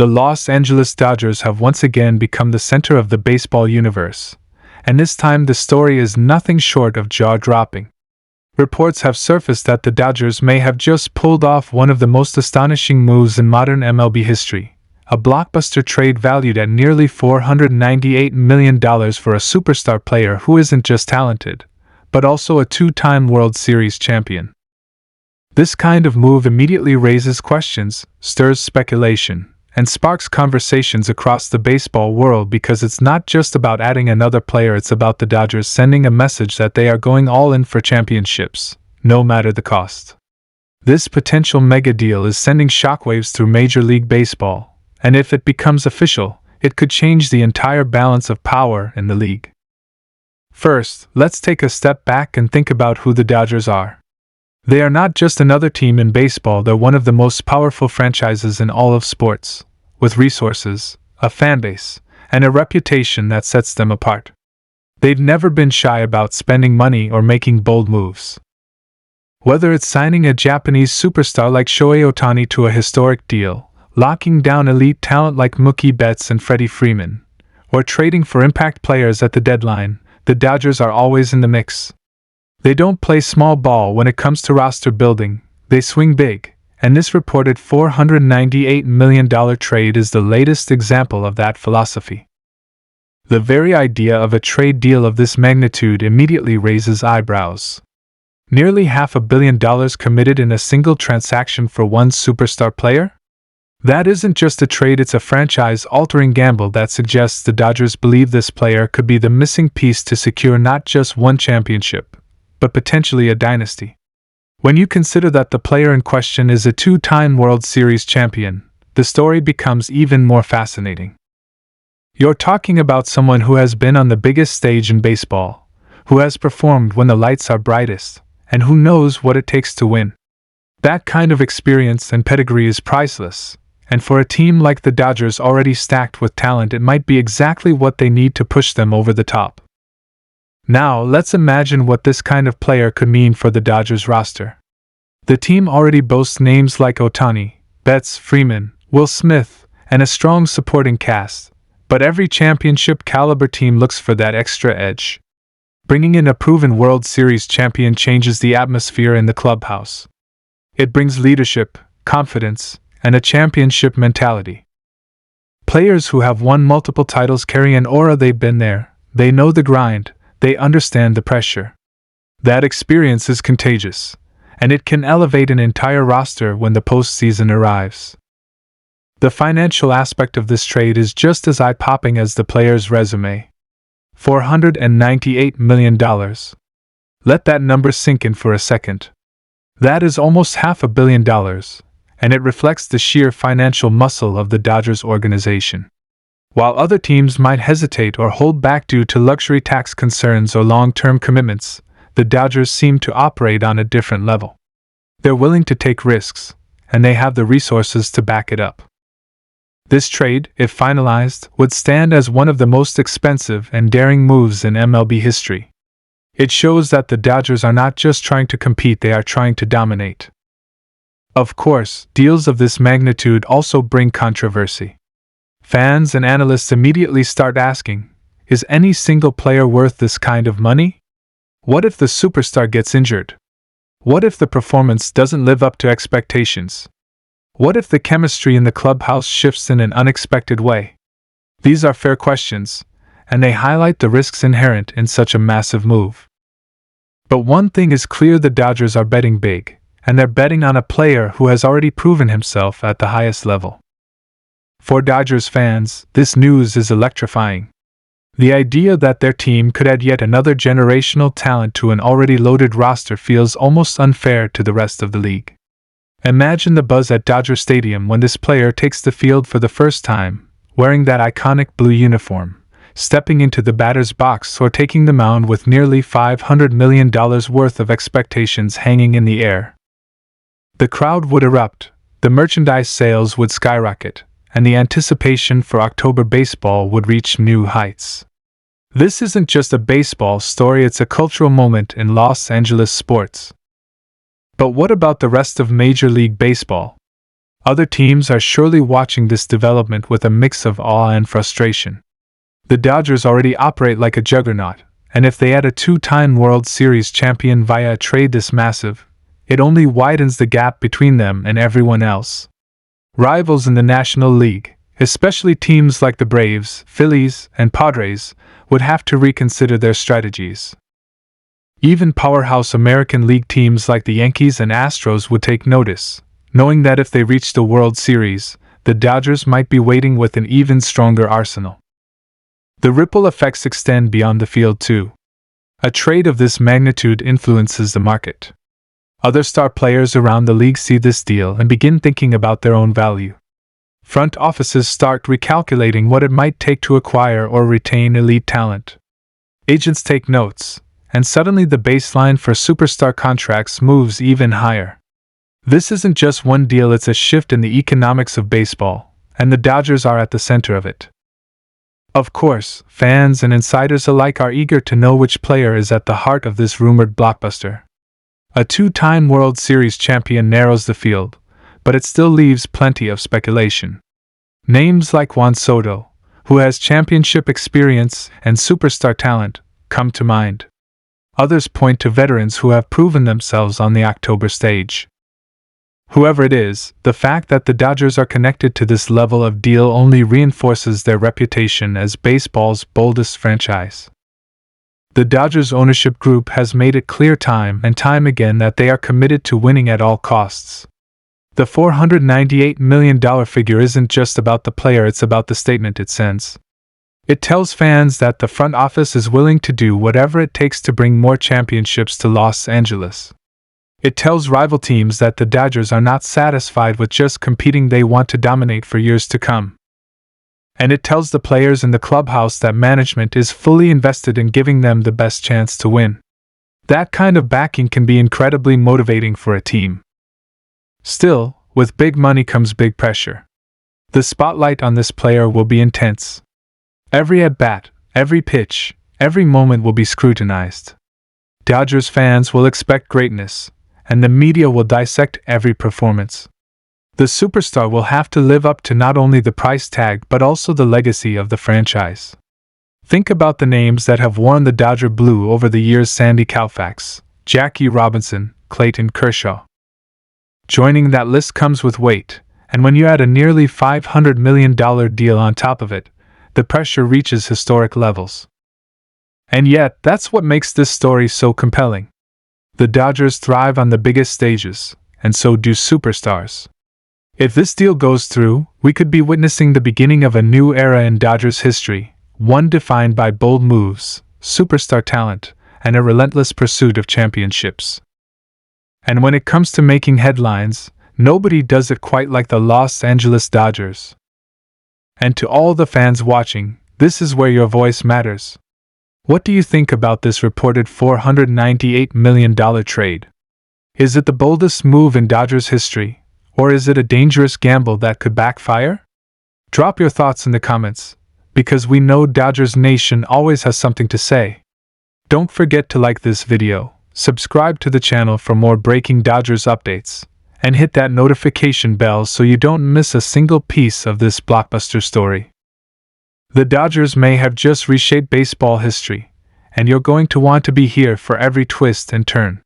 The Los Angeles Dodgers have once again become the center of the baseball universe, and this time the story is nothing short of jaw-dropping. Reports have surfaced that the Dodgers may have just pulled off one of the most astonishing moves in modern MLB history, a blockbuster trade valued at nearly $498 million for a superstar player who isn't just talented, but also a two-time World Series champion. This kind of move immediately raises questions, stirs speculation, and sparks conversations across the baseball world because it's not just about adding another player, it's about the Dodgers sending a message that they are going all in for championships, no matter the cost. This potential mega deal is sending shockwaves through Major League Baseball, and if it becomes official, it could change the entire balance of power in the league. First, let's take a step back and think about who the Dodgers are. They are not just another team in baseball, they're one of the most powerful franchises in all of sports, with resources, a fanbase, and a reputation that sets them apart. They've never been shy about spending money or making bold moves. Whether it's signing a Japanese superstar like Shohei Ohtani to a historic deal, locking down elite talent like Mookie Betts and Freddie Freeman, or trading for impact players at the deadline, the Dodgers are always in the mix. They don't play small ball when it comes to roster building, they swing big, and this reported $498 million trade is the latest example of that philosophy. The very idea of a trade deal of this magnitude immediately raises eyebrows. Nearly $500 million committed in a single transaction for one superstar player? That isn't just a trade, it's a franchise-altering gamble that suggests the Dodgers believe this player could be the missing piece to secure not just one championship, but potentially a dynasty. When you consider that the player in question is a two-time World Series champion, the story becomes even more fascinating. You're talking about someone who has been on the biggest stage in baseball, who has performed when the lights are brightest, and who knows what it takes to win. That kind of experience and pedigree is priceless, and for a team like the Dodgers already stacked with talent, it might be exactly what they need to push them over the top. Now, let's imagine what this kind of player could mean for the Dodgers roster. The team already boasts names like Ohtani, Betts, Freeman, Will Smith, and a strong supporting cast, but every championship-caliber team looks for that extra edge. Bringing in a proven World Series champion changes the atmosphere in the clubhouse. It brings leadership, confidence, and a championship mentality. Players who have won multiple titles carry an aura. They've been there, they know the grind, they understand the pressure. That experience is contagious, and it can elevate an entire roster when the postseason arrives. The financial aspect of this trade is just as eye-popping as the player's resume. $498 million. Let that number sink in for a second. That is almost $500 million, and it reflects the sheer financial muscle of the Dodgers organization. While other teams might hesitate or hold back due to luxury tax concerns or long-term commitments, the Dodgers seem to operate on a different level. They're willing to take risks, and they have the resources to back it up. This trade, if finalized, would stand as one of the most expensive and daring moves in MLB history. It shows that the Dodgers are not just trying to compete, they are trying to dominate. Of course, deals of this magnitude also bring controversy. Fans and analysts immediately start asking, is any single player worth this kind of money? What if the superstar gets injured? What if the performance doesn't live up to expectations? What if the chemistry in the clubhouse shifts in an unexpected way? These are fair questions, and they highlight the risks inherent in such a massive move. But one thing is clear, the Dodgers are betting big, and they're betting on a player who has already proven himself at the highest level. For Dodgers fans, this news is electrifying. The idea that their team could add yet another generational talent to an already loaded roster feels almost unfair to the rest of the league. Imagine the buzz at Dodger Stadium when this player takes the field for the first time, wearing that iconic blue uniform, stepping into the batter's box or taking the mound with nearly $500 million worth of expectations hanging in the air. The crowd would erupt, the merchandise sales would skyrocket, and the anticipation for October baseball would reach new heights. This isn't just a baseball story, it's a cultural moment in Los Angeles sports. But what about the rest of Major League Baseball? Other teams are surely watching this development with a mix of awe and frustration. The Dodgers already operate like a juggernaut, and if they add a two-time World Series champion via a trade this massive, it only widens the gap between them and everyone else. Rivals in the National League, especially teams like the Braves, Phillies, and Padres, would have to reconsider their strategies. Even powerhouse American League teams like the Yankees and Astros would take notice, knowing that if they reached the World Series, the Dodgers might be waiting with an even stronger arsenal. The ripple effects extend beyond the field too. A trade of this magnitude influences the market. Other star players around the league see this deal and begin thinking about their own value. Front offices start recalculating what it might take to acquire or retain elite talent. Agents take notes, and suddenly the baseline for superstar contracts moves even higher. This isn't just one deal, it's a shift in the economics of baseball, and the Dodgers are at the center of it. Of course, fans and insiders alike are eager to know which player is at the heart of this rumored blockbuster. A two-time World Series champion narrows the field, but it still leaves plenty of speculation. Names like Juan Soto, who has championship experience and superstar talent, come to mind. Others point to veterans who have proven themselves on the October stage. Whoever it is, the fact that the Dodgers are connected to this level of deal only reinforces their reputation as baseball's boldest franchise. The Dodgers ownership group has made it clear time and time again that they are committed to winning at all costs. The $498 million figure isn't just about the player, it's about the statement it sends. It tells fans that the front office is willing to do whatever it takes to bring more championships to Los Angeles. It tells rival teams that the Dodgers are not satisfied with just competing, they want to dominate for years to come. And it tells the players in the clubhouse that management is fully invested in giving them the best chance to win. That kind of backing can be incredibly motivating for a team. Still, with big money comes big pressure. The spotlight on this player will be intense. Every at-bat, every pitch, every moment will be scrutinized. Dodgers fans will expect greatness, and the media will dissect every performance. The superstar will have to live up to not only the price tag but also the legacy of the franchise. Think about the names that have worn the Dodger blue over the years: Sandy Koufax, Jackie Robinson, Clayton Kershaw. Joining that list comes with weight, and when you add a nearly $500 million deal on top of it, the pressure reaches historic levels. And yet, that's what makes this story so compelling. The Dodgers thrive on the biggest stages, and so do superstars. If this deal goes through, we could be witnessing the beginning of a new era in Dodgers history, one defined by bold moves, superstar talent, and a relentless pursuit of championships. And when it comes to making headlines, nobody does it quite like the Los Angeles Dodgers. And to all the fans watching, this is where your voice matters. What do you think about this reported $498 million trade? Is it the boldest move in Dodgers history, or is it a dangerous gamble that could backfire? Drop your thoughts in the comments, because we know Dodgers Nation always has something to say. Don't forget to like this video, subscribe to the channel for more breaking Dodgers updates, and hit that notification bell so you don't miss a single piece of this blockbuster story. The Dodgers may have just reshaped baseball history, and you're going to want to be here for every twist and turn.